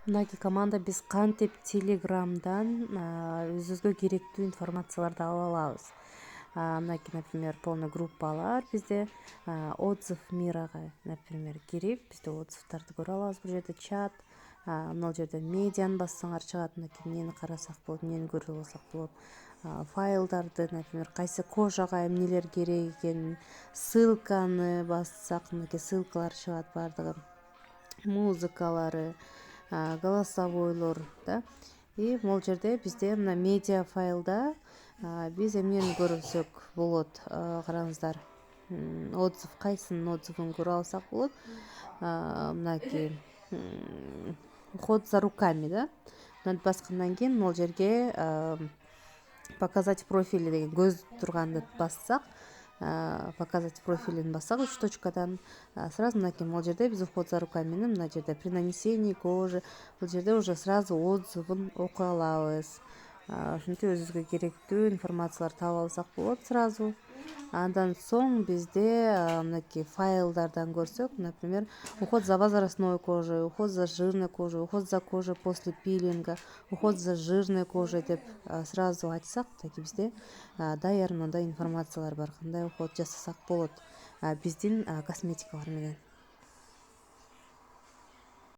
Мынакей команда биз кантип Телеграмдан өзүбүзгө керектүү информацияларды ала алабыз. Мынакей, например, полный группалар бизде, отзыв мирага, например, кирип бизде отзывдарды көрө алабыз. Бул жерде чат, могул жерде медианы бассаңар чыгат. Мынакей эмнени карасак болот, эмнени көрө алсак болот. Файлдарды, например, кайсы кожага эмнелер керек экенин, ссылканы бассак мынакей ссылкалар чыгат баардыгы, музыкалары, голосовойлор да. И могул жерде бизде мына медиа файлда биз эмнени көрсөк болот, караңыздар, отзыв, кайсынын отзывын көрө алсак болот. Мынакей уход за руками, да. Мынаны баскандан кийин могул жерге показать профили деген көз турганды бассак, показать профилин бассак 3 точкадан сразу мынакей могул жерде биз уход за рукамини мына жерде при нанесении кожи, бул жерде уже сразу отзывын окуй алабыз. Ушинтип өзүбүзгө керектүү информацияларды таап алсак болот сразу. Андан соң бизде мынакей файлдардан көрсөк, например, уход за возрастной кожей, уход за жирной кожей, уход за кожей после пилинга, уход за жирной кожей деп сразу айтсак, мынакей бизде даяр мындай информациялар бар, кандай уход жасасак болот биздин косметикалар менен.